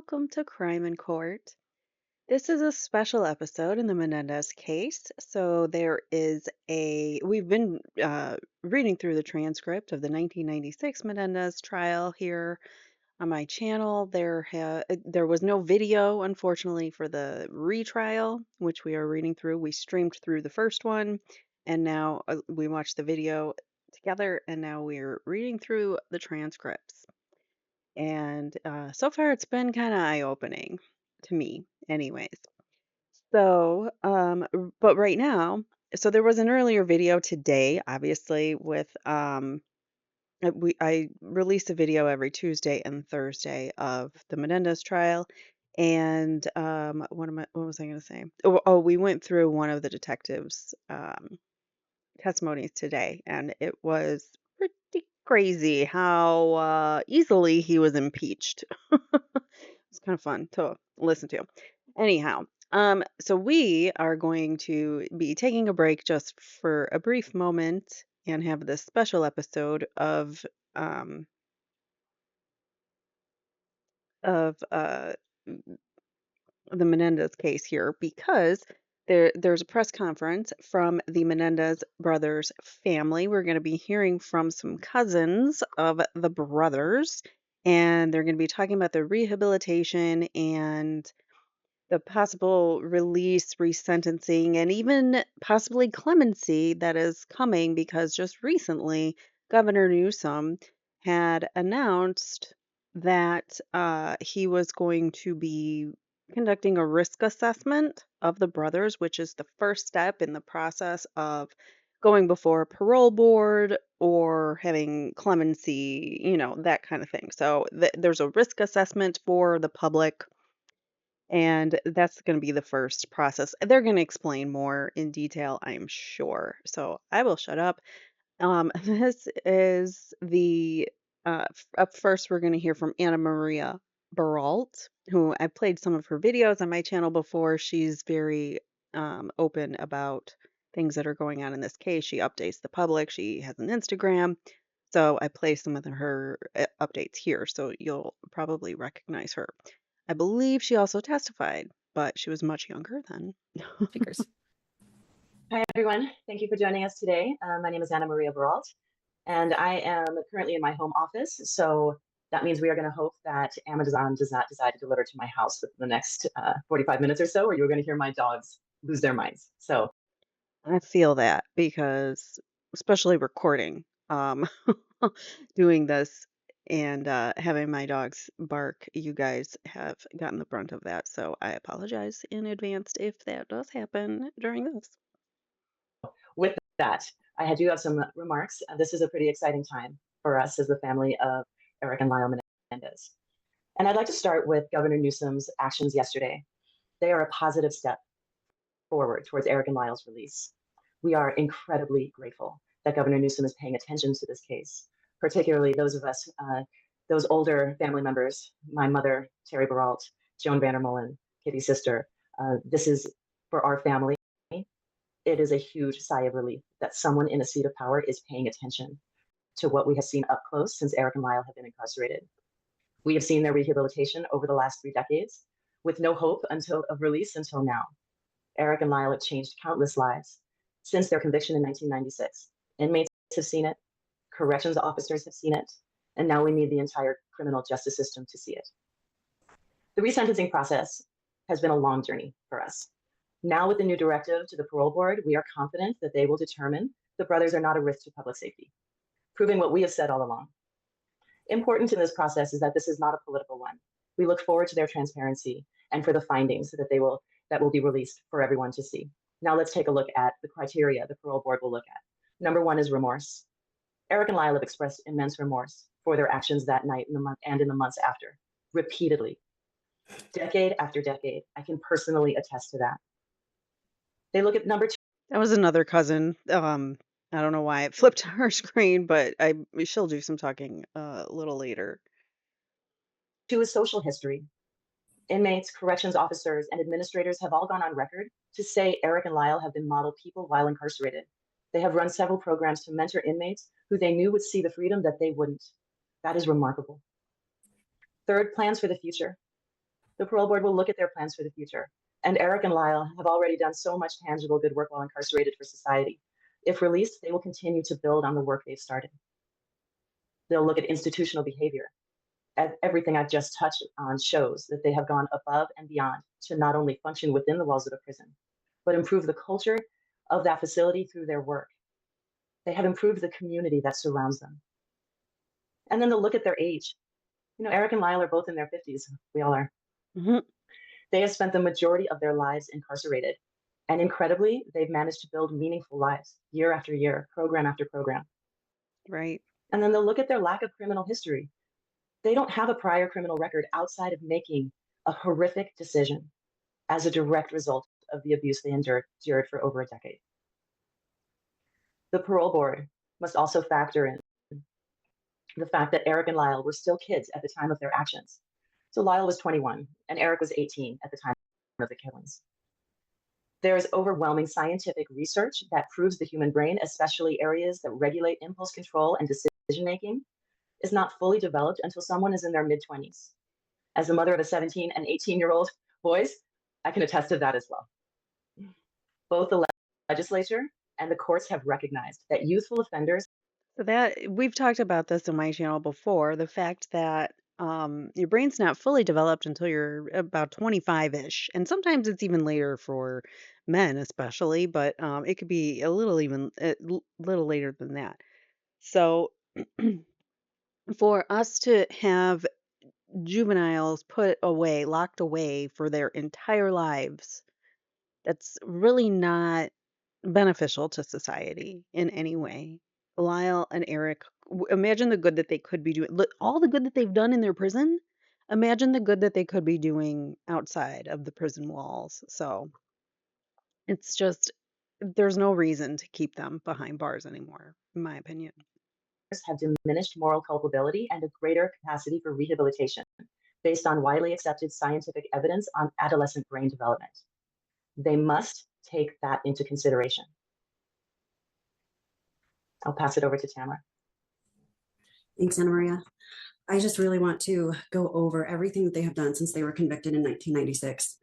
welcome to Crime in Court. This is a special episode in the Menendez case. We've been reading through the transcript of the 1996 Menendez trial here on my channel. There was no video, unfortunately, for the retrial, which we are reading through. We streamed through the first one, and now we watched the video together, and now we're reading through the transcripts. And so far, it's been kind of eye-opening to me, anyways. But right now, so there was an earlier video today, obviously, with I release a video every Tuesday and Thursday of the Menendez trial. And what was I going to say? Oh, we went through one of the detectives' testimonies today, and it was pretty crazy how easily he was impeached. It's kind of fun to listen to. Anyhow, so we are going to be taking a break just for a brief moment and have this special episode um of the Menendez case here because there's a press conference from the Menendez brothers family. We're going to be hearing from some cousins of the brothers, and they're going to be talking about the rehabilitation and the possible release, resentencing, and even possibly clemency that is coming because just recently Governor Newsom had announced that he was going to be conducting a risk assessment of the brothers, which is the first step in the process of going before a parole board or having clemency, that kind of thing. So there's a risk assessment for the public, and that's going to be the first process. They're going to explain more in detail, I'm sure. So I will shut up. This is up first, we're going to hear from Anna Maria Baralt, who I played some of her videos on my channel before. She's very open about things that are going on in this case. She updates the public. She has an Instagram. So I play some of her updates here. So you'll probably recognize her. I believe she also testified, but she was much younger then. Fingers. Hi, everyone. Thank you for joining us today. My name is Anna Maria Baralt, and I am currently in my home office. So that means we are going to hope that Amazon does not decide to deliver to my house within the next 45 minutes or so, or you're going to hear my dogs lose their minds. So I feel that because, especially recording, doing this and having my dogs bark, you guys have gotten the brunt of that. So I apologize in advance if that does happen during this. with that, I do have some remarks. This is a pretty exciting time for us as the family of Erik and Lyle Menendez. And I'd like to start with Governor Newsom's actions yesterday. They are a positive step forward towards Erik and Lyle's release. We are incredibly grateful that Governor Newsom is paying attention to this case, particularly those of us, those older family members, my mother, Terry Baralt, Joan Vandermolen, Kitty's sister. This is for our family. It is a huge sigh of relief that someone in a seat of power is paying attention to what we have seen up close since Erik and Lyle have been incarcerated. We have seen their rehabilitation over the last 3 decades with no hope of release until now. Erik and Lyle have changed countless lives since their conviction in 1996. Inmates have seen it, corrections officers have seen it, and now we need the entire criminal justice system to see it. The resentencing process has been a long journey for us. Now, with the new directive to the parole board, we are confident that they will determine the brothers are not a risk to public safety, proving what we have said all along. Important in this process is that this is not a political one. We look forward to their transparency and for the findings that will be released for everyone to see. Now let's take a look at the criteria the parole board will look at. Number 1 is remorse. Erik and Lyle have expressed immense remorse for their actions that night and in the months after, repeatedly, decade after decade. I can personally attest to that. They look at number 2. That was another cousin. I don't know why it flipped to her screen, but she'll do some talking a little later. 2 is social history. Inmates, corrections officers, and administrators have all gone on record to say Erik and Lyle have been model people while incarcerated. They have run several programs to mentor inmates who they knew would see the freedom that they wouldn't. That is remarkable. 3rd, plans for the future. The parole board will look at their plans for the future. And Erik and Lyle have already done so much tangible good work while incarcerated for society. If released, they will continue to build on the work they've started. They'll look at institutional behavior. Everything I've just touched on shows that they have gone above and beyond to not only function within the walls of a prison, but improve the culture of that facility through their work. They have improved the community that surrounds them. And then they'll look at their age. Erik and Lyle are both in their 50s. We all are. Hmm. They have spent the majority of their lives incarcerated. And incredibly, they've managed to build meaningful lives year after year, program after program. Right. And then they'll look at their lack of criminal history. They don't have a prior criminal record outside of making a horrific decision as a direct result of the abuse they endured for over a decade. The parole board must also factor in the fact that Erik and Lyle were still kids at the time of their actions. So Lyle was 21 and Erik was 18 at the time of the killings. There is overwhelming scientific research that proves the human brain, especially areas that regulate impulse control and decision making, is not fully developed until someone is in their mid-20s. As a mother of a 17 and 18-year-old boys, I can attest to that as well. Both the legislature and the courts have recognized that youthful offenders. So that we've talked about this in my channel before, the fact that your brain's not fully developed until you're about 25-ish, and sometimes it's even later for men, especially, but it could be a little even little later than that. So for us to have juveniles put away, locked away for their entire lives, that's really not beneficial to society in any way. Lyle and Erik, imagine the good that they could be doing. Look, all the good that they've done in their prison. Imagine the good that they could be doing outside of the prison walls. So it's just, there's no reason to keep them behind bars anymore, in my opinion. Have diminished moral culpability and a greater capacity for rehabilitation based on widely accepted scientific evidence on adolescent brain development. They must take that into consideration. I'll pass it over to Tamara. Thanks, Anna Maria. I just really want to go over everything that they have done since they were convicted in 1996.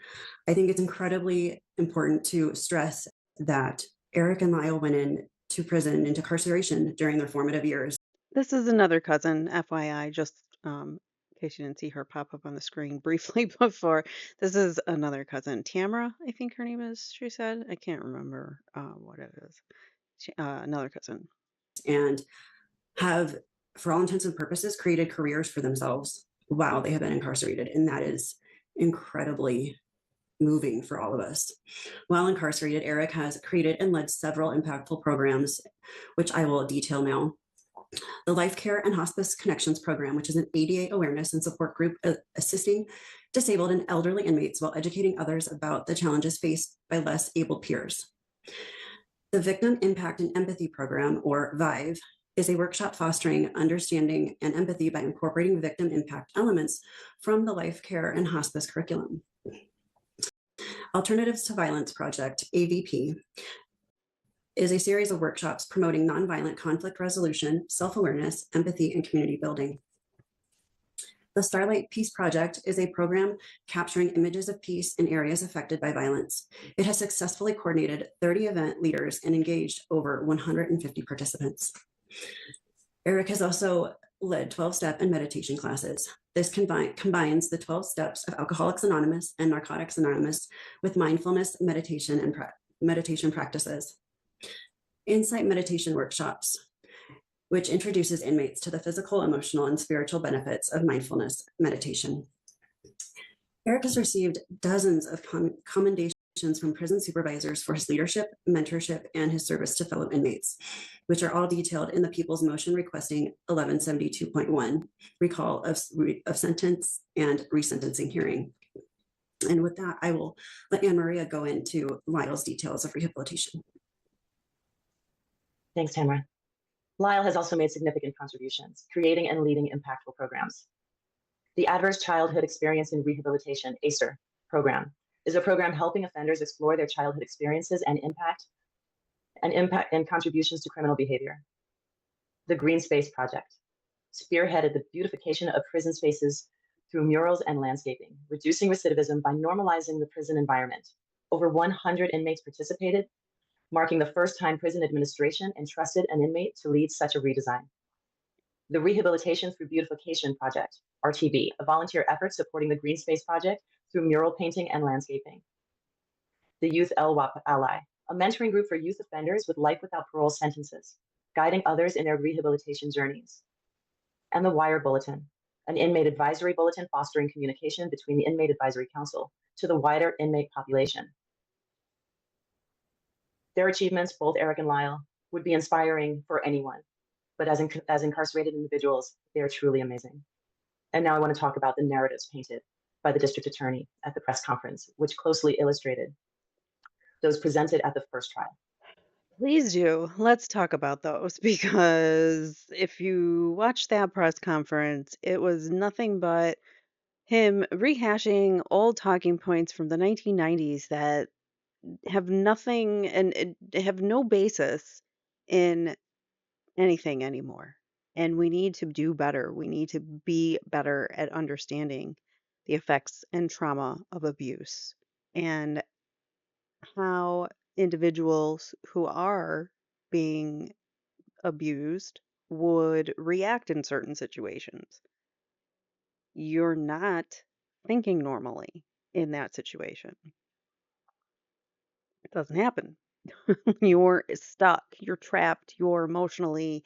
I think it's incredibly important to stress that Erik and Lyle went into prison, into incarceration during their formative years. This is another cousin, FYI, just in case you didn't see her pop up on the screen briefly before. This is another cousin, Tamara, I think her name is, she said. I can't remember what it is. Another cousin. And have, for all intents and purposes, created careers for themselves while they have been incarcerated. And that is incredibly moving for all of us. While incarcerated, Erik has created and led several impactful programs, which I will detail now. The Life Care and Hospice Connections Program, which is an ADA awareness and support group assisting disabled and elderly inmates while educating others about the challenges faced by less able peers. The Victim Impact and Empathy Program, or VIVE, is a workshop fostering understanding and empathy by incorporating victim impact elements from the life care and hospice curriculum. Alternatives to Violence Project, AVP, is a series of workshops promoting nonviolent conflict resolution, self-awareness, empathy, and community building. The Starlight Peace Project is a program capturing images of peace in areas affected by violence. It has successfully coordinated 30 event leaders and engaged over 150 participants. Erik has also led 12-step and meditation classes. This combines the 12 steps of Alcoholics Anonymous and Narcotics Anonymous with mindfulness, meditation, and meditation practices. Insight meditation workshops, which introduces inmates to the physical, emotional, and spiritual benefits of mindfulness meditation. Erik has received dozens of commendations from prison supervisors for his leadership, mentorship, and his service to fellow inmates, which are all detailed in the People's Motion requesting 1172.1, recall of sentence and resentencing hearing. And with that, I will let Anna Maria go into Lyle's details of rehabilitation. Thanks, Tamara. Lyle has also made significant contributions, creating and leading impactful programs. The Adverse Childhood Experience in Rehabilitation, ACER program, is a program helping offenders explore their childhood experiences and impact and contributions to criminal behavior. The Green Space Project spearheaded the beautification of prison spaces through murals and landscaping, reducing recidivism by normalizing the prison environment. Over 100 inmates participated, marking the first time prison administration entrusted an inmate to lead such a redesign. The Rehabilitation Through Beautification Project, RTB, a volunteer effort supporting the Green Space Project through mural painting and landscaping. The Youth LWAP Ally, a mentoring group for youth offenders with life without parole sentences, guiding others in their rehabilitation journeys. And the Wire Bulletin, an inmate advisory bulletin fostering communication between the Inmate Advisory Council to the wider inmate population. Their achievements, both Erik and Lyle, would be inspiring for anyone, but as incarcerated individuals, they are truly amazing. And now I want to talk about the narratives painted by the district attorney at the press conference, which closely illustrated those presented at the first trial. Please do. Let's talk about those because if you watch that press conference, it was nothing but him rehashing old talking points from the 1990s that have nothing and have no basis in anything anymore. And we need to do better. We need to be better at understanding the effects and trauma of abuse and how individuals who are being abused would react in certain situations. You're not thinking normally in that situation. It doesn't happen. You're stuck, you're trapped, you're emotionally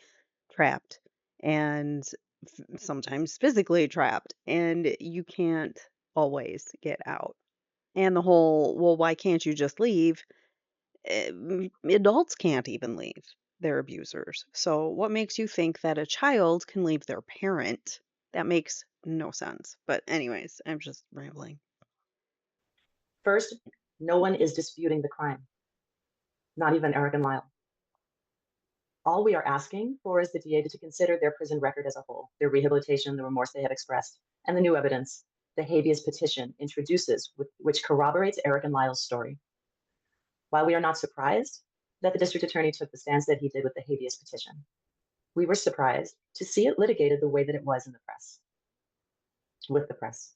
trapped, and sometimes physically trapped, and you can't always get out. And the whole, well, why can't you just leave? Adults can't even leave their abusers. So, what makes you think that a child can leave their parent? That makes no sense. But, anyways, I'm just rambling. First, no one is disputing the crime, not even Erik and Lyle. All we are asking for is the DA to consider their prison record as a whole, their rehabilitation, the remorse they have expressed, and the new evidence the habeas petition introduces, which corroborates Erik and Lyle's story. While we are not surprised that the district attorney took the stance that he did with the habeas petition, we were surprised to see it litigated the way that it was in the press, with the press.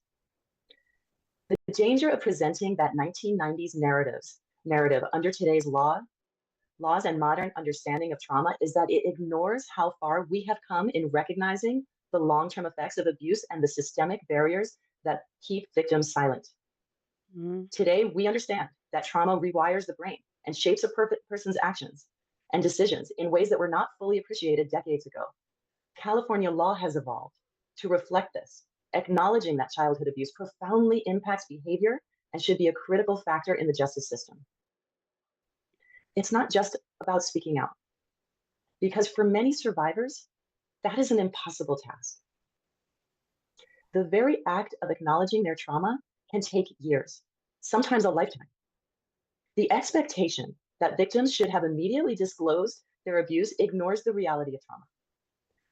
The danger of presenting that 1990s narrative under today's laws and modern understanding of trauma is that it ignores how far we have come in recognizing the long-term effects of abuse and the systemic barriers that keep victims silent. Mm-hmm. Today, we understand that trauma rewires the brain and shapes a person's actions and decisions in ways that were not fully appreciated decades ago. California law has evolved to reflect this, acknowledging that childhood abuse profoundly impacts behavior and should be a critical factor in the justice system. It's not just about speaking out, because for many survivors, that is an impossible task. The very act of acknowledging their trauma can take years, sometimes a lifetime. The expectation that victims should have immediately disclosed their abuse ignores the reality of trauma.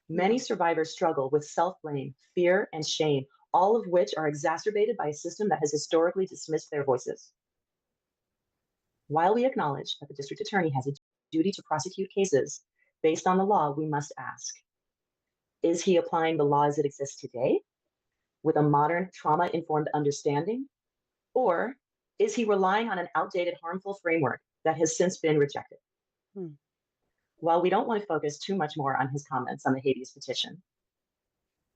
Many survivors struggle with self-blame, fear, and shame, all of which are exacerbated by a system that has historically dismissed their voices. While we acknowledge that the district attorney has a duty to prosecute cases based on the law, we must ask, is he applying the law as it exists today with a modern trauma-informed understanding? Or is he relying on an outdated, harmful framework that has since been rejected? While we don't want to focus too much more on his comments on the habeas petition,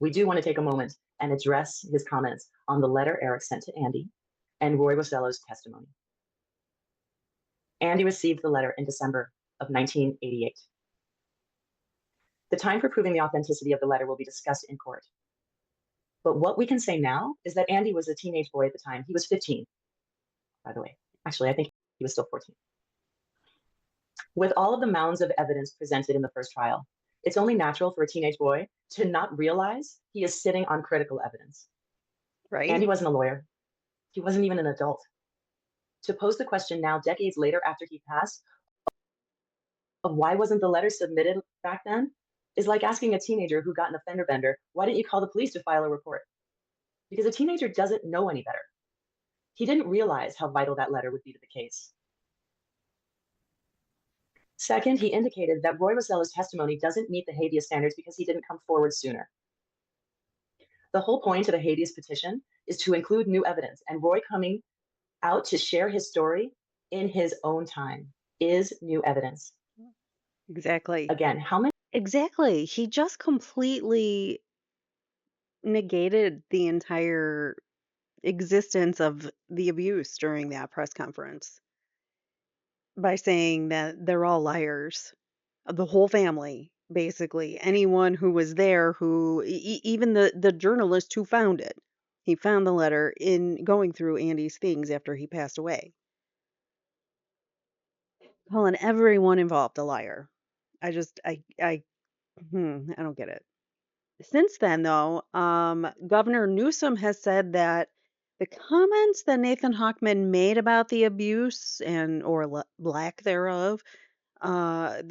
we do want to take a moment and address his comments on the letter Erik sent to Andy and Roy Rosello's testimony. Andy received the letter in December of 1988. The time for proving the authenticity of the letter will be discussed in court. But what we can say now is that Andy was a teenage boy at the time. He was 15, by the way. Actually, I think he was still 14. With all of the mounds of evidence presented in the first trial, it's only natural for a teenage boy to not realize he is sitting on critical evidence. Right. Andy wasn't a lawyer. He wasn't even an adult. To pose the question now, decades later after he passed, of why wasn't the letter submitted back then, is like asking a teenager who got an offender bender, why didn't you call the police to file a report? Because a teenager doesn't know any better. He didn't realize how vital that letter would be to the case. Second, he indicated that Roy Rosello's testimony doesn't meet the habeas standards because he didn't come forward sooner. The whole point of a habeas petition is to include new evidence, and Roy coming out to share his story in his own time is new evidence. Exactly. Again, how many Exactly. He just completely negated the entire existence of the abuse during that press conference by saying that they're all liars. The whole family, basically. Anyone who was there, who even the journalist who found it. He found the letter in going through Andy's things after he passed away. Calling everyone involved a liar. I don't get it. Since then, though, Governor Newsom has said that the comments that Nathan Hochman made about the abuse and or lack thereof,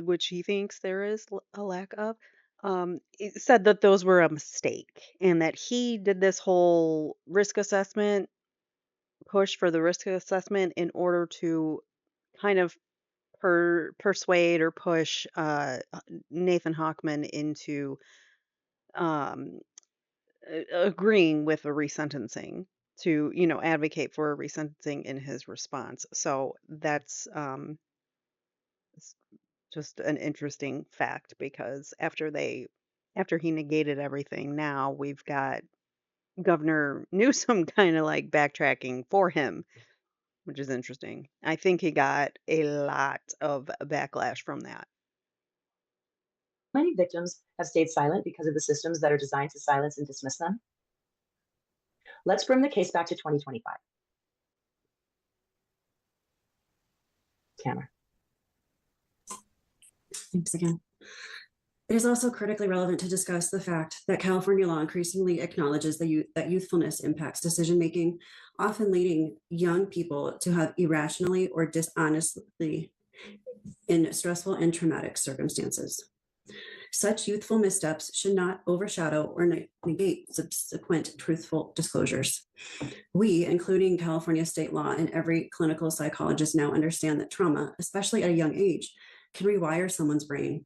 which he thinks there is a lack of, it said that those were a mistake and that he did this whole risk assessment push for the risk assessment in order to kind of persuade or push Nathan Hochman into um, agreeing with a resentencing to, advocate for a resentencing in his response. So that's just an interesting fact because after he negated everything, now we've got Governor Newsom kind of like backtracking for him, which is interesting. I think he got a lot of backlash from that. victims have stayed silent because of the systems that are designed to silence and dismiss them? Let's bring the case back to 2025. Camera. Thanks again. It is also critically relevant to discuss the fact that California law increasingly acknowledges that youthfulness impacts decision-making, often leading young people to have irrationally or dishonestly in stressful and traumatic circumstances. Such youthful missteps should not overshadow or negate subsequent truthful disclosures. We, including California state law and every clinical psychologist, now understand that trauma, especially at a young age, can rewire someone's brain.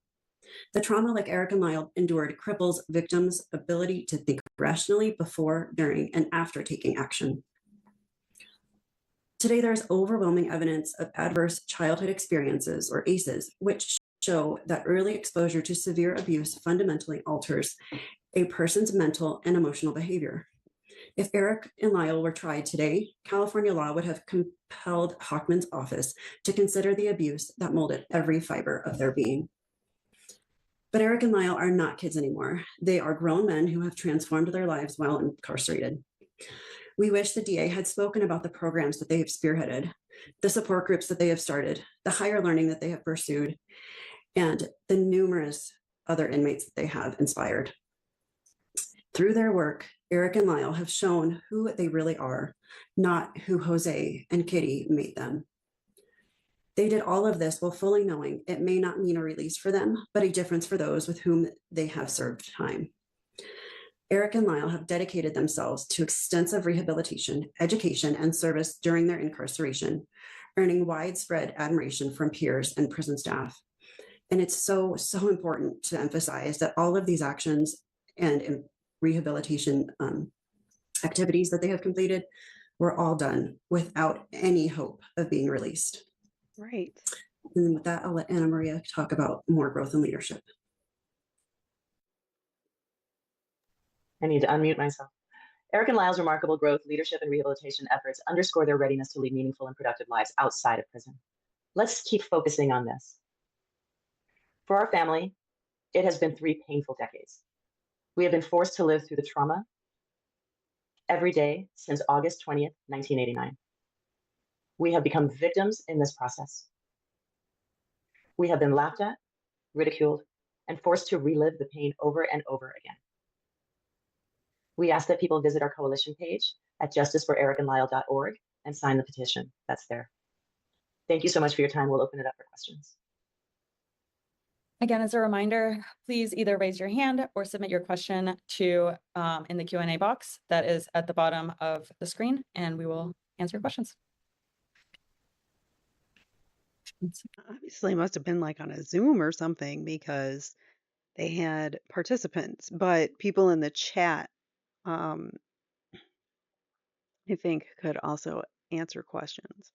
The trauma, like Erik and Lyle endured, cripples victims' ability to think rationally before, during, and after taking action. Today, there's overwhelming evidence of adverse childhood experiences, or ACEs, which show that early exposure to severe abuse fundamentally alters a person's mental and emotional behavior. If Erik and Lyle were tried today, California law would have compelled Hochman's office to consider the abuse that molded every fiber of their being. But Erik and Lyle are not kids anymore. They are grown men who have transformed their lives while incarcerated. We wish the DA had spoken about the programs that they have spearheaded, the support groups that they have started, the higher learning that they have pursued, and the numerous other inmates that they have inspired. Through their work, Erik and Lyle have shown who they really are, not who Jose and Kitty made them. They did all of this while fully knowing it may not mean a release for them, but a difference for those with whom they have served time. Erik and Lyle have dedicated themselves to extensive rehabilitation, education, and service during their incarceration, earning widespread admiration from peers and prison staff. And it's so important to emphasize that all of these actions and rehabilitation activities that they have completed were all done without any hope of being released. Right. And with that, I'll let Anna Maria talk about more growth and leadership. I need to unmute myself. Erik and Lyle's remarkable growth, leadership, and rehabilitation efforts underscore their readiness to lead meaningful and productive lives outside of prison. Let's keep focusing on this. For our family, it has been 3 painful decades. We have been forced to live through the trauma every day since August 20th, 1989. We have become victims in this process. We have been laughed at, ridiculed, and forced to relive the pain over and over again. We ask that people visit our coalition page at justiceforerikandlyle.org and sign the petition that's there. Thank you so much for your time. We'll open it up for questions. Again, as a reminder, please either raise your hand or submit your question to in the Q&A box that is at the bottom of the screen, and we will answer your questions. Obviously, must have been like on a Zoom or something because they had participants, but people in the chat um, I think could also answer questions.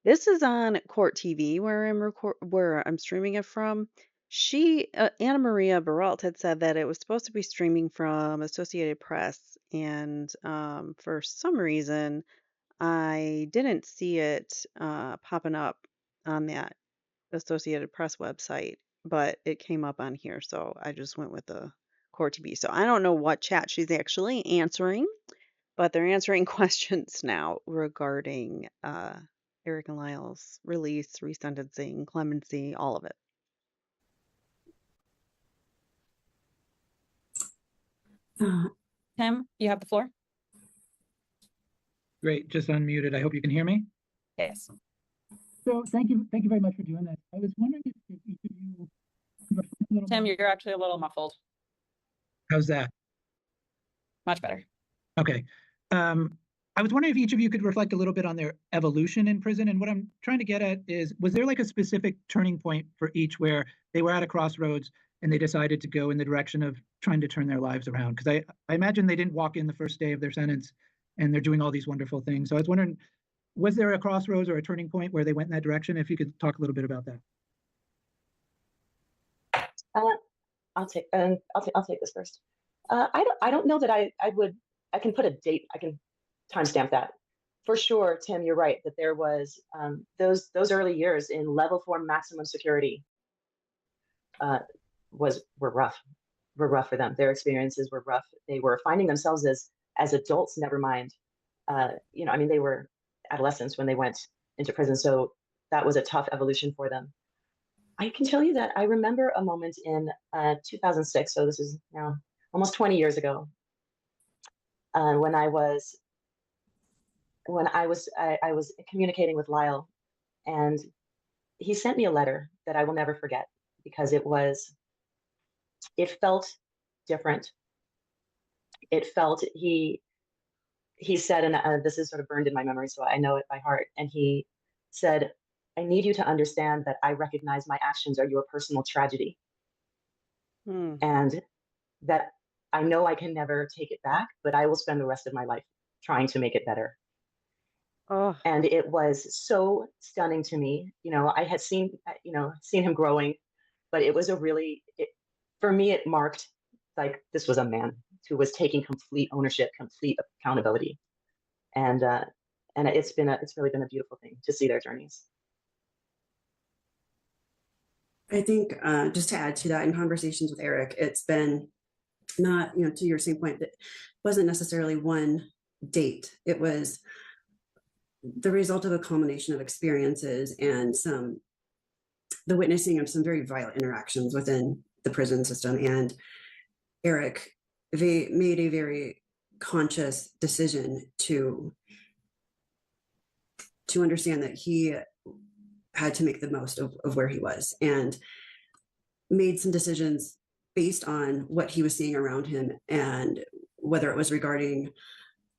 This is on Court TV where I'm streaming it from. Anna Maria Baralt had said that it was supposed to be streaming from Associated Press, and for some reason I didn't see it popping up on that Associated Press website, but it came up on here, so I just went with the Court TV. So I don't know what chat she's actually answering, but they're answering questions now regarding Eric and Lyle's release, resentencing, clemency, all of it. Tim, you have the floor. Great, just unmuted. I hope you can hear me. Yes. So thank you very much for doing this. I was wondering if each of you could reflect a little Tim, more- you're actually a little muffled. How's that? Much better. Okay. I was wondering if each of you could reflect a little bit on their evolution in prison. And what I'm trying to get at is, was there like a specific turning point for each where they were at a crossroads and they decided to go in the direction of trying to turn their lives around? Because I imagine they didn't walk in the first day of their sentence and they're doing all these wonderful things. So I was wondering, was there a crossroads or a turning point where they went in that direction? If you could talk a little bit about that. I'll take this first. I don't know that I can put a date. I can timestamp that. For sure, Tim, you're right that there was those early years in level 4 maximum security were rough. Were rough for them. Their experiences were rough. They were finding themselves as adults. Never mind, they were adolescents when they went into prison, so that was a tough evolution for them. I can tell you that I remember a moment in 2006. So this is now almost 20 years ago. When I was communicating with Lyle, and he sent me a letter that I will never forget because it felt different. It felt he said, and this is sort of burned in my memory, so I know it by heart. And he said, "I need you to understand that I recognize my actions are your personal tragedy, and that I know I can never take it back, but I will spend the rest of my life trying to make it better." Oh. And it was so stunning to me. I had seen him growing, but it was for me, it marked like this was a man who was taking complete ownership, complete accountability. And it's really been a beautiful thing to see their journeys. I think just to add to that, in conversations with Erik, it's been not, to your same point, that wasn't necessarily one date. It was the result of a culmination of experiences and the witnessing of some very violent interactions within the prison system. And Erik, they made a very conscious decision to understand that he had to make the most of where he was, and made some decisions based on what he was seeing around him, and whether it was regarding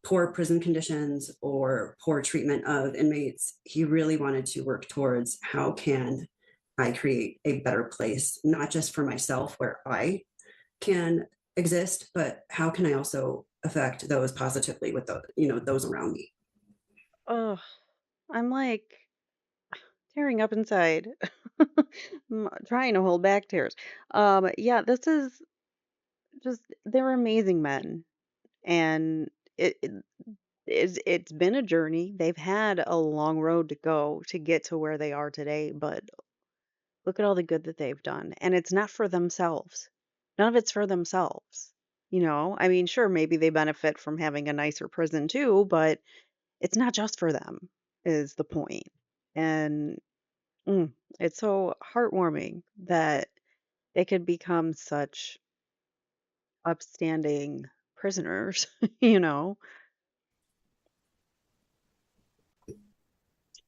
poor prison conditions or poor treatment of inmates, he really wanted to work towards how can I create a better place, not just for myself where I can exist, but how can I also affect those positively with those around me. Oh, I'm like tearing up inside. I'm trying to hold back tears. Yeah, this is just, they're amazing men. And it's been a journey. They've had a long road to go to get to where they are today, but look at all the good that they've done. And it's not for themselves. None of it's for themselves. I mean, sure, maybe they benefit from having a nicer prison too, but it's not just for them, is the point. And it's so heartwarming that they could become such upstanding prisoners, you know?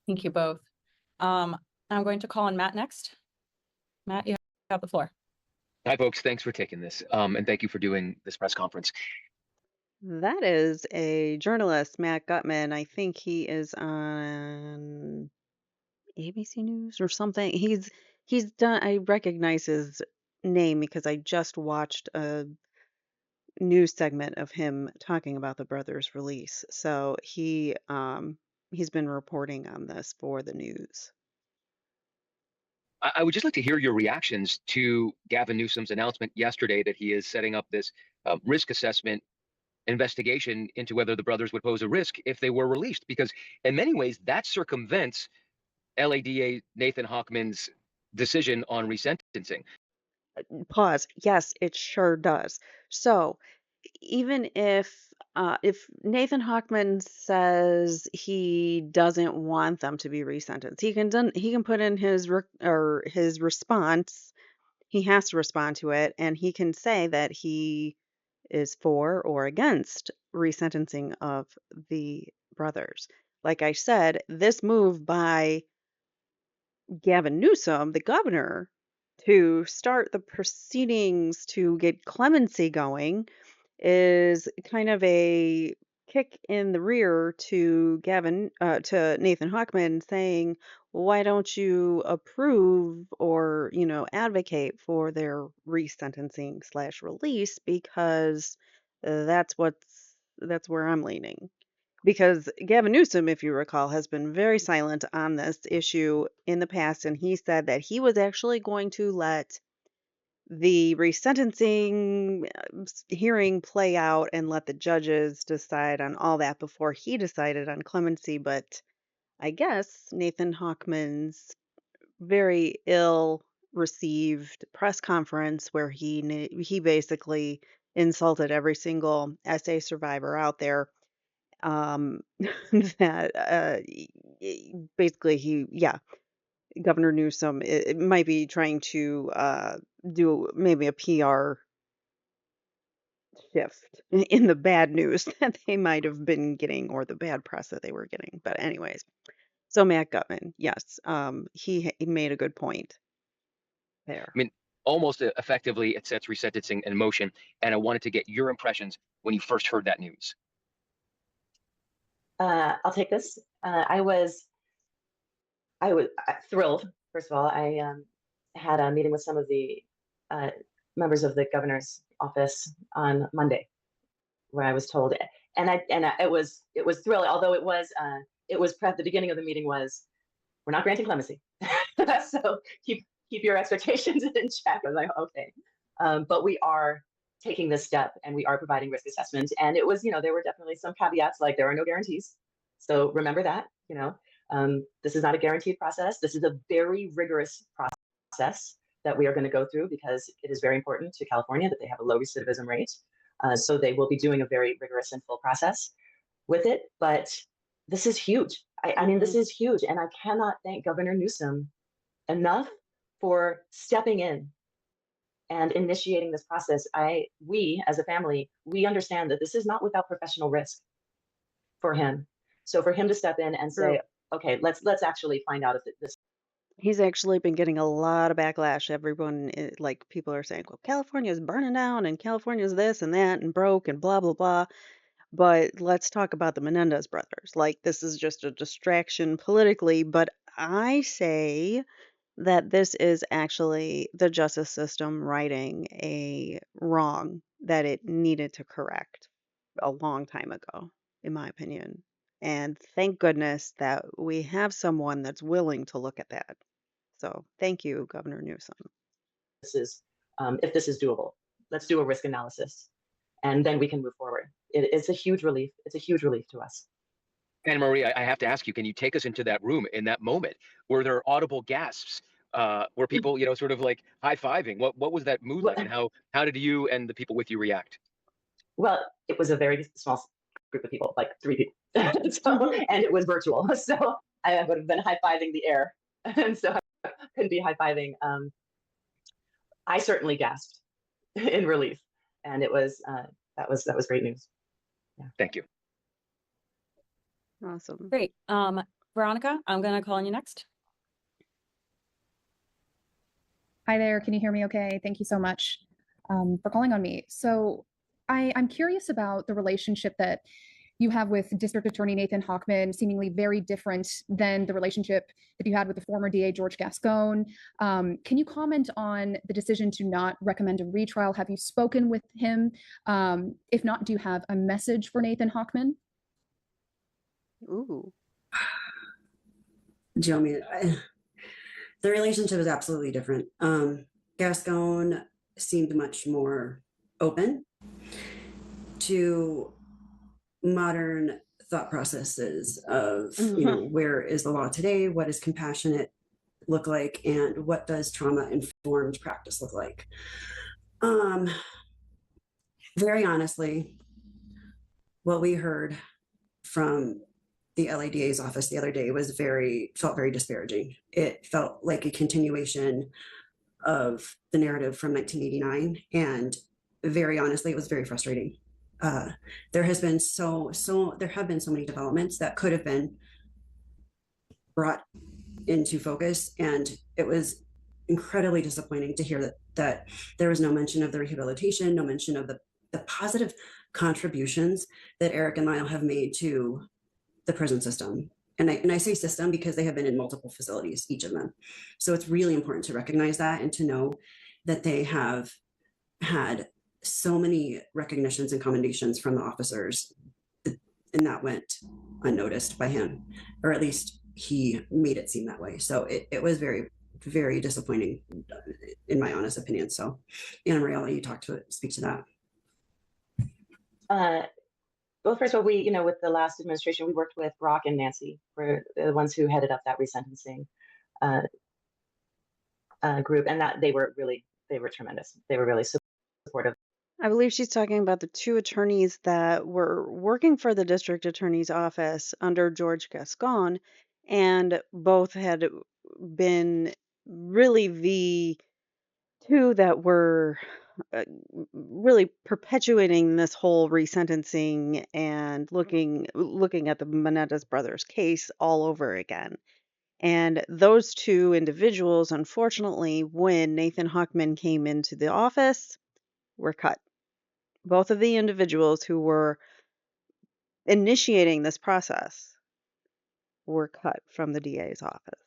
Thank you both. I'm going to call on Matt next. Matt, you have the floor. Hi, folks. Thanks for taking this. And thank you for doing this press conference. That is a journalist, Matt Gutman. I think he is on ABC News or something. He's done, I recognize his name because I just watched a news segment of him talking about the brother's release. So he's been reporting on this for the news. I would just like to hear your reactions to Gavin Newsom's announcement yesterday that he is setting up this risk assessment investigation into whether the brothers would pose a risk if they were released, because in many ways that circumvents LADA Nathan Hochman's decision on resentencing. Pause. Yes, it sure does. So even if Nathan Hochman says he doesn't want them to be resentenced, he can put in his response. He has to respond to it, and he can say that he is for or against resentencing of the brothers. Like I said, this move by Gavin Newsom, the governor, to start the proceedings to get clemency going is kind of a kick in the rear to to Nathan Hochman saying, why don't you approve or, advocate for their resentencing slash release? Because that's where I'm leaning. Because Gavin Newsom, if you recall, has been very silent on this issue in the past, and he said that he was actually going to let the resentencing hearing play out and let the judges decide on all that before he decided on clemency. But I guess Nathan Hochman's very ill received press conference where he basically insulted every single SA survivor out there, um that basically Governor Newsom it might be trying to do maybe a PR shift in the bad news that they might have been getting or the bad press that they were getting. But anyways, so Matt Gutman, yes, he made a good point there. I mean, almost effectively, it sets resentencing in motion. And I wanted to get your impressions when you first heard that news. I'll take this. I was thrilled. First of all, I had a meeting with some of the members of the governor's office on Monday, where I was told, it was thrilling. Although it was the beginning of the meeting was, we're not granting clemency, so keep your expectations in check. I was like, okay, but we are taking this step and we are providing risk assessment. And it was, there were definitely some caveats, like there are no guarantees. So remember that, this is not a guaranteed process. This is a very rigorous process that we are going to go through because it is very important to California that they have a low recidivism rate. So they will be doing a very rigorous and full process with it. But this is huge. I mean, this is huge. And I cannot thank Governor Newsom enough for stepping in and initiating this process. We as a family, we understand that this is not without professional risk for him. So for him to step in and say, okay, let's actually find out if this. He's actually been getting a lot of backlash. Everyone, like people are saying, well, California's burning down and California's this and that and broke and blah, blah, blah. But let's talk about the Menendez brothers. Like, this is just a distraction politically. But I say that this is actually the justice system righting a wrong that it needed to correct a long time ago, in my opinion. And thank goodness that we have someone that's willing to look at that. So thank you, Governor Newsom. This is, if this is doable, let's do a risk analysis and then we can move forward. It's a huge relief. It's a huge relief to us. Anna Marie, I have to ask you, can you take us into that room in that moment? Were there audible gasps? Were people, sort of like high-fiving? What was that mood like, and how did you and the people with you react? Well, it was a very small group of people, like 3 people. And it was virtual. So I would have been high-fiving the air. And so I couldn't be high-fiving. I certainly gasped in relief. And it was that was great news. Yeah. Thank you. Awesome. Great. Veronica, I'm going to call on you next. Hi there. Can you hear me okay? Thank you so much for calling on me. So I'm curious about the relationship that you have with District Attorney Nathan Hochman seemingly very different than the relationship that you had with the former DA George Gascon. Can you comment on the decision to not recommend a retrial? Have you spoken with him? If not, do you have a message for Nathan Hochman? Ooh. Do you want me the relationship is absolutely different. Gascon seemed much more open to modern thought processes of, where is the law today? What does compassionate look like? And what does trauma-informed practice look like? Very honestly, what we heard from the LADA's office the other day felt very disparaging. It felt like a continuation of the narrative from 1989, and very honestly, it was very frustrating. There have been so many developments that could have been brought into focus, and it was incredibly disappointing to hear that there was no mention of the rehabilitation, no mention of the positive contributions that Erik and Lyle have made to the prison system. And I say system because they have been in multiple facilities, each of them. So it's really important to recognize that and to know that they have had so many recognitions and commendations from the officers, and that went unnoticed by him, or at least he made it seem that way. So it was very, very disappointing, in my honest opinion. So Anna Maria, I'll let you speak to that. Well, first of all, we, with the last administration, we worked with Brock and Nancy, were the ones who headed up that resentencing group, and that they were tremendous. They were really supportive. I believe she's talking about the two attorneys that were working for the district attorney's office under George Gascon, and both had been really the two that were really perpetuating this whole resentencing and looking at the Menendez brothers case all over again. And those two individuals, unfortunately, when Nathan Hochman came into the office, were cut. Both of the individuals who were initiating this process were cut from the DA's office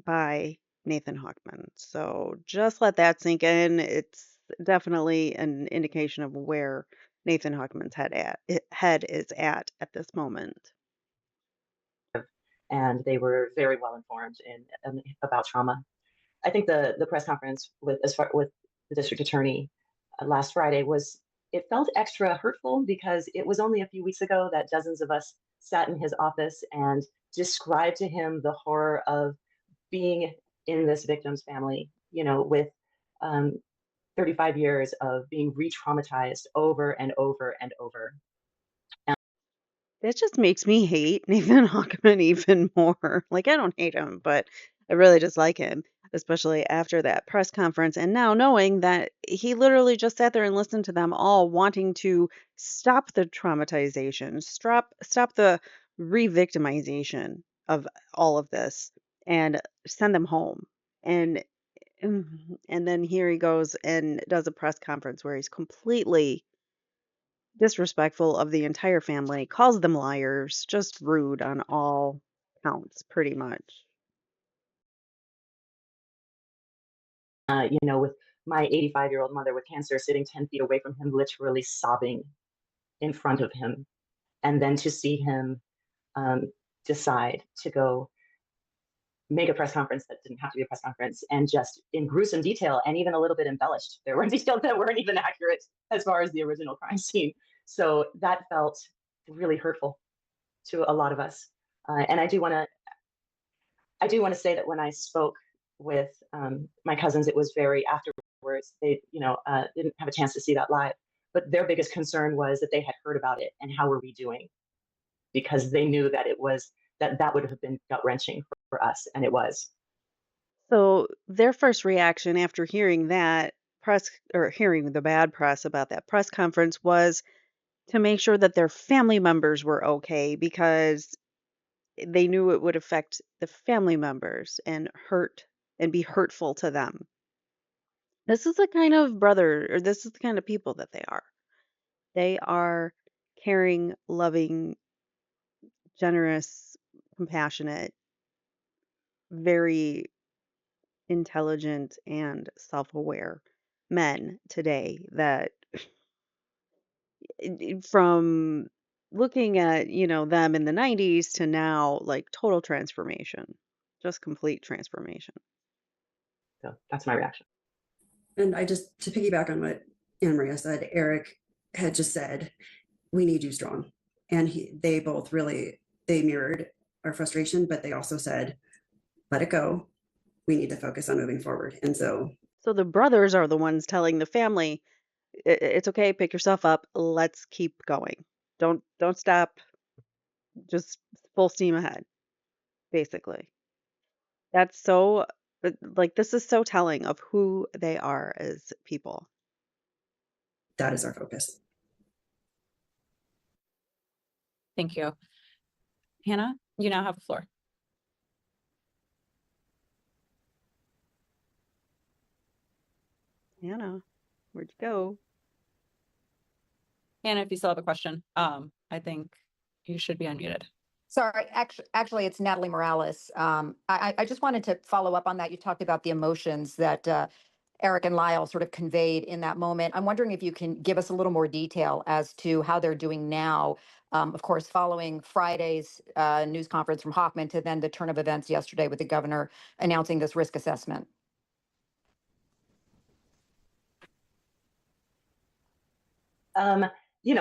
by Nathan Hochman. So just let that sink in. It's definitely an indication of where Nathan Hochman's head is at this moment. And they were very well informed about trauma. I think the press conference with the district attorney last Friday it felt extra hurtful because it was only a few weeks ago that dozens of us sat in his office and described to him the horror of being in this victim's family, with 35 years of being re-traumatized over and over and over. That just makes me hate Nathan Hochman even more. Like, I don't hate him, but I really dislike him, especially after that press conference. And now knowing that he literally just sat there and listened to them all wanting to stop the traumatization, stop the re-victimization of all of this and send them home. And and then here he goes and does a press conference where he's completely disrespectful of the entire family, calls them liars, just rude on all counts, pretty much. With my 85-year-old mother with cancer sitting 10 feet away from him, literally sobbing in front of him. And then to see him decide to go make a press conference that didn't have to be a press conference, and just in gruesome detail and even a little bit embellished. There were details that weren't even accurate as far as the original crime scene. So that felt really hurtful to a lot of us. And I do want to say that when I spoke with my cousins, it was very afterwards. They, didn't have a chance to see that live, but their biggest concern was that they had heard about it and how were we doing, because they knew that that would have been gut wrenching for us, and it was. So their first reaction after hearing that hearing the bad press about that press conference was to make sure that their family members were okay, because they knew it would affect the family members and be hurtful to them. This is the kind of this is the kind of people that they are. They are caring, loving, generous, compassionate, very intelligent and self-aware men today that from looking at, them in the 90s to now, like total transformation, just complete transformation. So that's my reaction. And to piggyback on what Anna Maria said, Erik had just said, we need you strong. And they both really, they mirrored our frustration, but they also said, let it go. We need to focus on moving forward. And so the brothers are the ones telling the family, It's okay, pick yourself up, let's keep going. Don't stop, just full steam ahead, basically. That's so, like, this is so telling of who they are as people. that is our focus. Thank you. Hannah, you now have the floor. Hannah, where'd you go? Hannah, if you still have a question, I think you should be unmuted. Sorry, actually, it's Natalie Morales. I just wanted to follow up on that. You talked about the emotions that Erik and Lyle sort of conveyed in that moment. I'm wondering if you can give us a little more detail as to how they're doing now. Of course, following Friday's news conference from Hochman to then the turn of events yesterday with the governor announcing this risk assessment.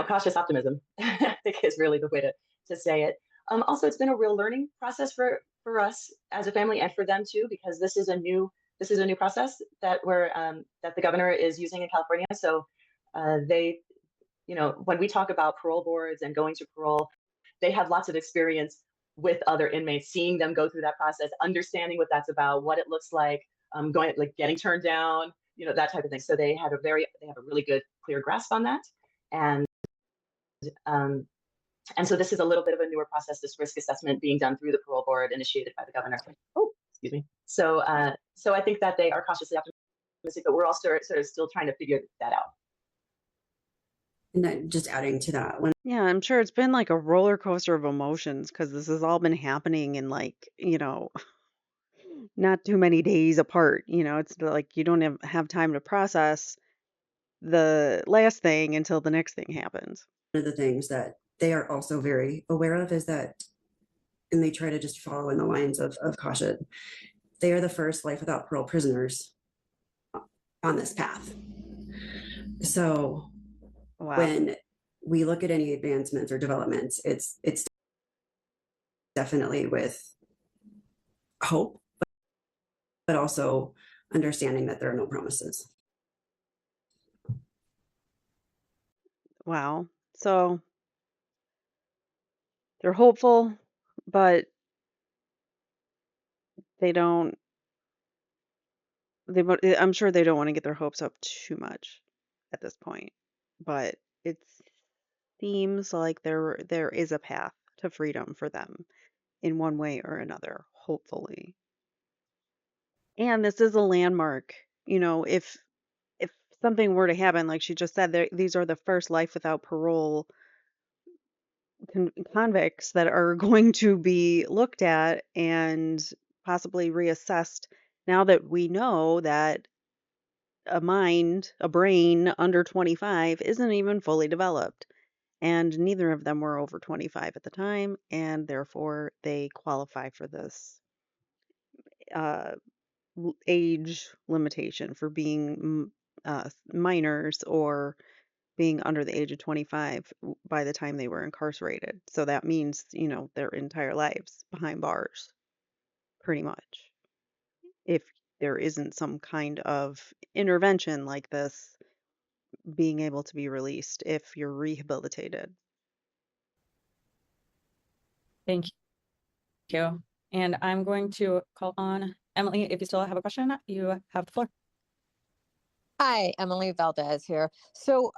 Cautious optimism, I think is really the way to say it. Also, it's been a real learning process for us as a family and for them too, because this is a new process that that the governor is using in California. So they, when we talk about parole boards and going to parole, they have lots of experience with other inmates, seeing them go through that process, understanding what that's about, what it looks like, getting turned down, that type of thing. So they have a really good, clear grasp on that. And so this is a little bit of a newer process, this risk assessment being done through the parole board initiated by the governor. Oh, excuse me. So I think that they are cautiously optimistic, but we're all sort of still trying to figure that out. And then just adding to that, Yeah, I'm sure it's been like a roller coaster of emotions because this has all been happening in not too many days apart. It's like you don't have time to process the last thing until the next thing happens. one of the things that they are also very aware of is that, and they try to just follow in the lines of caution, they are the first life without parole prisoners on this path. So Wow. when we look at any advancements or developments, it's definitely with hope, but also understanding that there are no promises. Wow. So they're hopeful, but I'm sure they don't want to get their hopes up too much at this point. But it seems like there is a path to freedom for them in one way or another, hopefully. And this is a landmark. If something were to happen, like she just said, these are the first life without parole convicts that are going to be looked at and possibly reassessed now that we know that a brain under 25 isn't even fully developed. And neither of them were over 25 at the time, and therefore they qualify for this uh, age limitation for being minors or being under the age of 25 by the time they were incarcerated. So that means, their entire lives behind bars, pretty much. If there isn't some kind of intervention like this, being able to be released if you're rehabilitated. Thank you. And I'm going to call on Emily. If you still have a question, you have the floor. Hi, Emily Valdez here. So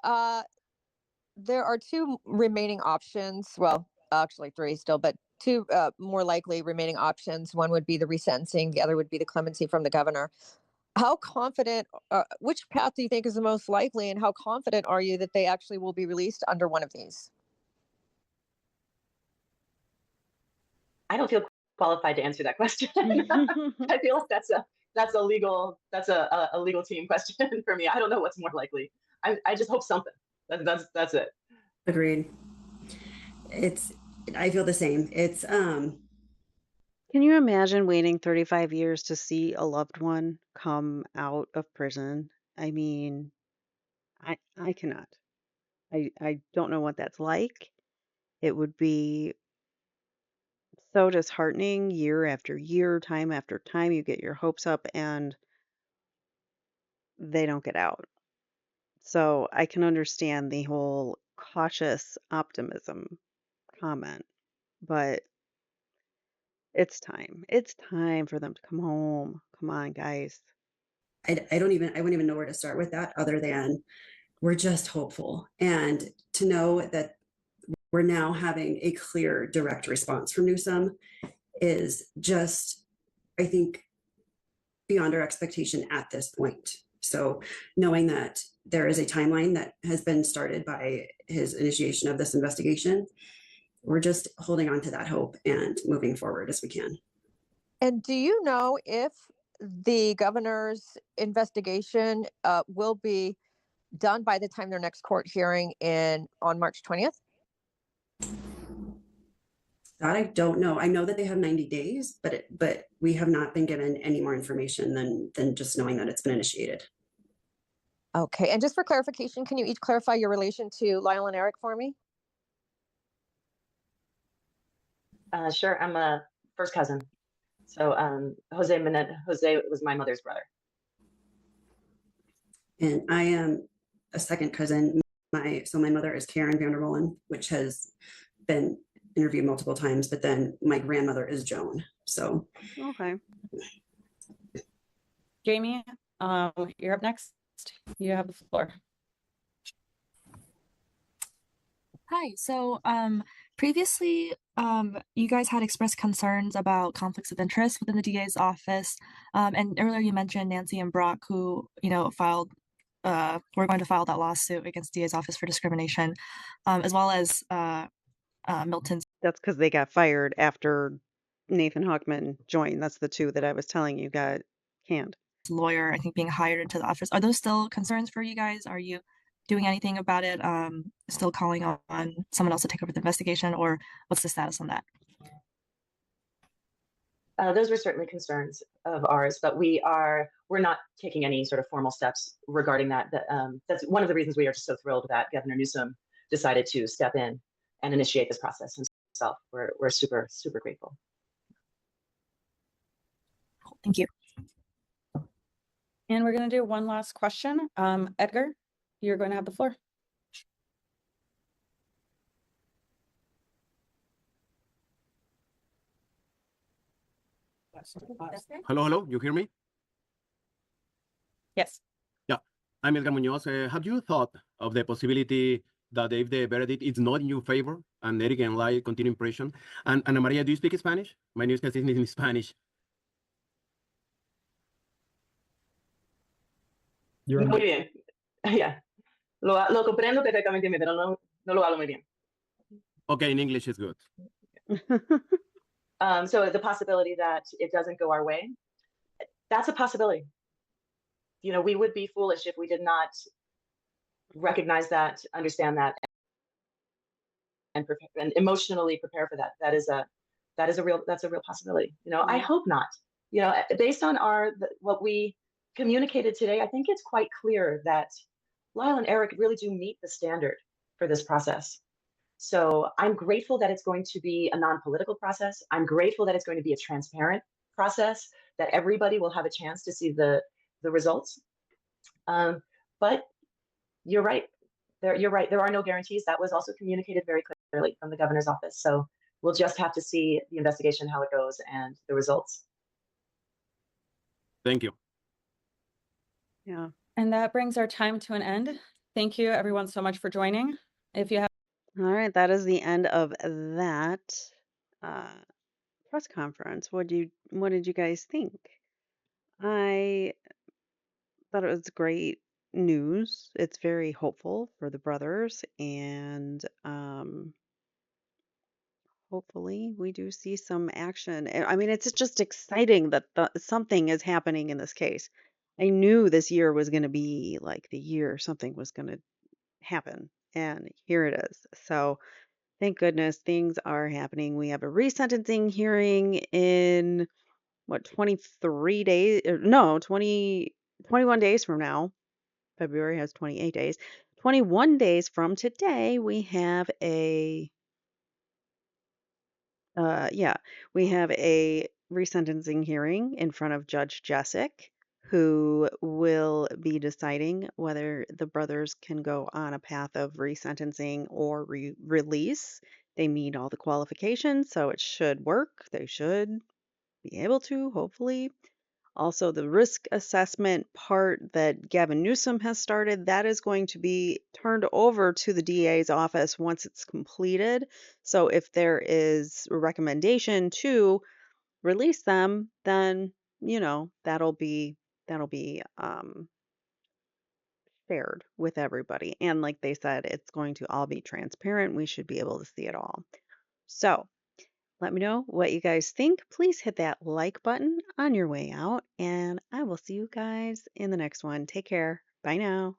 there are two remaining options. Well, actually three still, but two more likely remaining options. One would be the resentencing. The other would be the clemency from the governor. How confident, which path do you think is the most likely, and how confident are you that they actually will be released under one of these? I don't feel qualified to answer that question. I feel like that's a legal team question for me. I don't know what's more likely. I just hope something. That's it. Agreed. I feel the same. Can you imagine waiting 35 years to see a loved one come out of prison? I mean, I cannot. I don't know what that's like. It would be so disheartening year after year, time after time. You get your hopes up and they don't get out. So I can understand the whole cautious optimism comment, but it's time. It's time for them to come home. Come on, guys. I wouldn't even know where to start with that other than we're just hopeful. And to know that we're now having a clear, direct response from Newsom is just, I think, beyond our expectation at this point. So knowing that there is a timeline that has been started by his initiation of this investigation, we're just holding on to that hope and moving forward as we can. And do you know if the governor's investigation will be done by the time their next court hearing on March 20th? That I don't know. I know that they have 90 days, but we have not been given any more information than just knowing that it's been initiated. Okay. And just for clarification, can you each clarify your relation to Lyle and Erik for me? Sure. I'm a first cousin. So Jose was my mother's brother. And I am a second cousin. My mother is Karen Vandermolen, which has been interviewed multiple times, but then my grandmother is Joan. So Okay. Jamie, you're up next. You have the floor. Hi. So, previously, you guys had expressed concerns about conflicts of interest within the DA's office. And earlier you mentioned Nancy and Brock, who, were going to file that lawsuit against DA's office for discrimination, as well as Milton's That's because they got fired after Nathan Hochman joined. That's the two that I was telling you got canned. lawyer, I think, being hired into the office. Are those still concerns for you guys? Are you doing anything about it? Still calling on someone else to take over the investigation, or what's the status on that? Those were certainly concerns of ours, but we're not taking any sort of formal steps regarding that. That's one of the reasons we are just so thrilled that Governor Newsom decided to step in and initiate this process himself. We're super, super grateful. Thank you. And we're going to do one last question. Edgar, you're going to have the floor. Hello, you hear me? Yes. Yeah, I'm Edgar Munoz. Have you thought of the possibility that if the verdict is not in your favor and Erik and Lyle continue in prison? And Ana Maria, do you speak Spanish? My news is in Spanish. Muy bien. Yeah. Lo comprendo perfectamente, pero no lo hablo muy bien. Okay, in English is good. So the possibility that it doesn't go our way, that's a possibility. We would be foolish if we did not recognize that, understand that, and emotionally prepare for that. That's a real possibility. I hope not. Based on what we communicated today, I think it's quite clear that Lyle and Erik really do meet the standard for this process. So I'm grateful that it's going to be a non-political process. I'm grateful that it's going to be a transparent process, that everybody will have a chance to see the results. But you're right. You're right. There are no guarantees. That was also communicated very clearly from the governor's office. So we'll just have to see the investigation, how it goes, and the results. Thank you. Yeah. And that brings our time to an end. Thank you everyone so much for joining. If you have All right, that is the end of that press conference. What did you guys think? I thought it was great news. It's very hopeful for the brothers, and hopefully we do see some action. I mean, it's just exciting that something is happening in this case. I knew this year was going to be like the year something was going to happen, and here it is. So thank goodness things are happening. We have a resentencing hearing in what, 23 days? No, 21 days from now. February has 28 days. 21 days from today, we have a yeah, we have a resentencing hearing in front of Judge Jessic, who will be deciding whether the brothers can go on a path of resentencing or release. They meet all the qualifications, so it should work. They should be able to, hopefully. Also, the risk assessment part that Gavin Newsom has started, that is going to be turned over to the DA's office once it's completed. So if there is a recommendation to release them, then, that'll be shared with everybody. And like they said, it's going to all be transparent. We should be able to see it all. So let me know what you guys think. Please hit that like button on your way out, and I will see you guys in the next one. Take care. Bye now.